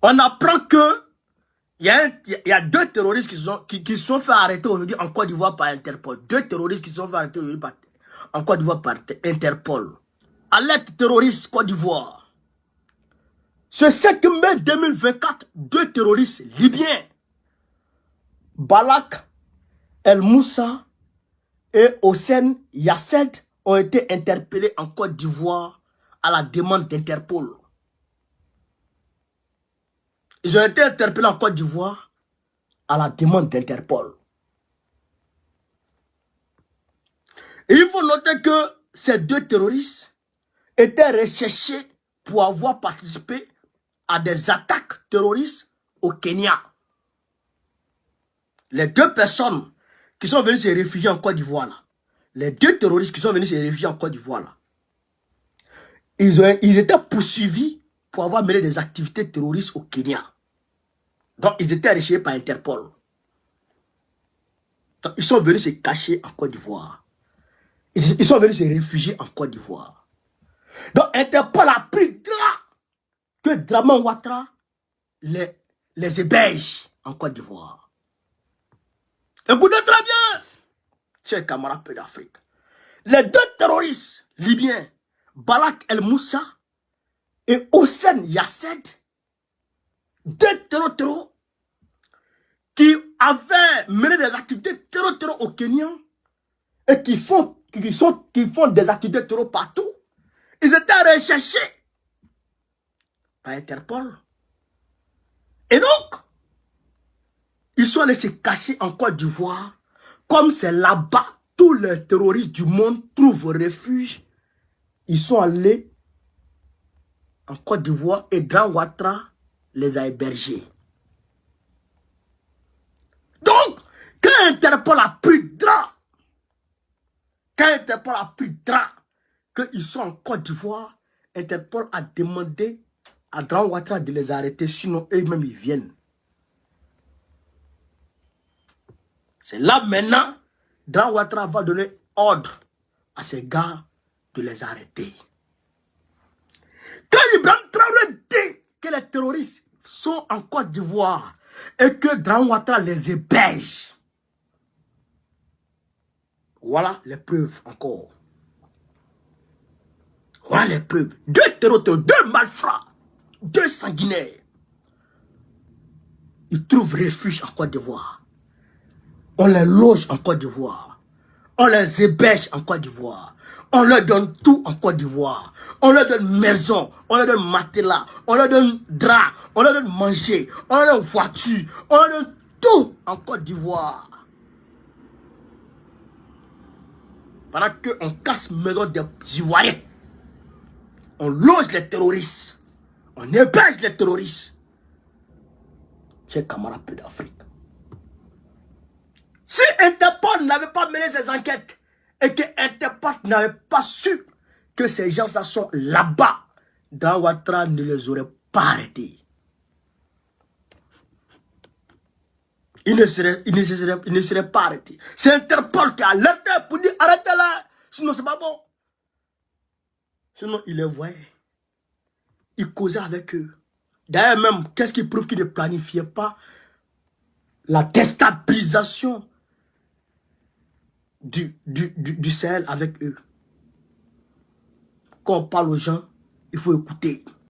On apprend que il y a deux terroristes qui sont fait arrêter aujourd'hui en Côte d'Ivoire par Interpol. Deux terroristes qui sont fait arrêter aujourd'hui en Côte d'Ivoire par Interpol. Alerte terroriste Côte d'Ivoire. Ce 5 mai 2024, deux terroristes libyens, Balak El Moussa et Hossein Yassed, ont été interpellés en Côte d'Ivoire à la demande d'Interpol. Ils ont été interpellés en Côte d'Ivoire à la demande d'Interpol. Et il faut noter que ces deux terroristes étaient recherchés pour avoir participé à des attaques terroristes au Kenya. Les deux personnes qui sont venues se réfugier en Côte d'Ivoire, là, les deux terroristes qui sont venus se réfugier en Côte d'Ivoire, là, ils étaient poursuivis pour avoir mené des activités terroristes au Kenya. Donc, ils étaient recherchés par Interpol. Donc, ils sont venus se cacher en Côte d'Ivoire. Ils sont venus se réfugier en Côte d'Ivoire. Donc, Interpol a pris que Draman Ouattara les héberge en Côte d'Ivoire. Écoutez très bien, chers camarades peu d'Afrique. Les deux terroristes libyens, Balak El Moussa et Hossein Yassed, deux terroristes qui avaient mené des activités terroristes au Kenya et qui font des activités terroristes partout, ils étaient recherchés par Interpol. Et donc, ils sont allés se cacher en Côte d'Ivoire. Comme c'est là-bas, tous les terroristes du monde trouvent refuge. Ils sont allés en Côte d'Ivoire et Grand Ouattara les a hébergés. Donc, quand Interpol a pris qu'ils sont en Côte d'Ivoire, Interpol a demandé à Grand Ouattara de les arrêter, sinon eux-mêmes ils viennent. C'est là maintenant, Grand Ouattara va donner ordre à ces gars de les arrêter. Quand Ibrahim Traoré dit que les terroristes sont en Côte d'Ivoire et que Grand Ouattara les héberge, voilà les preuves encore. Voilà les preuves. Deux terroristes, deux malfrats, deux sanguinaires. Ils trouvent refuge en Côte d'Ivoire. On les loge en Côte d'Ivoire. On les héberge en Côte d'Ivoire. On leur donne tout en Côte d'Ivoire. On leur donne maison, on leur donne matelas, on leur donne drap, on leur donne manger, on leur donne voiture, on leur donne tout en Côte d'Ivoire. Pendant qu'on casse maison des Ivoiriens, on loge les terroristes, on héberge les terroristes. Chers camarades peu d'Afrique. Si Interpol n'avait pas mené ses enquêtes et que Interpol n'avait pas su que ces gens-là sont là-bas, Grand Ouattara ne les aurait pas arrêtés. Ils ne seraient pas arrêtés. C'est Interpol qui a alerté pour dire arrêtez-la, sinon c'est pas bon. Sinon il les voyait. Il causait avec eux. D'ailleurs même, qu'est-ce qui prouve qu'il ne planifiait pas la déstabilisation du Sahel avec eux. Quand on parle aux gens, il faut écouter.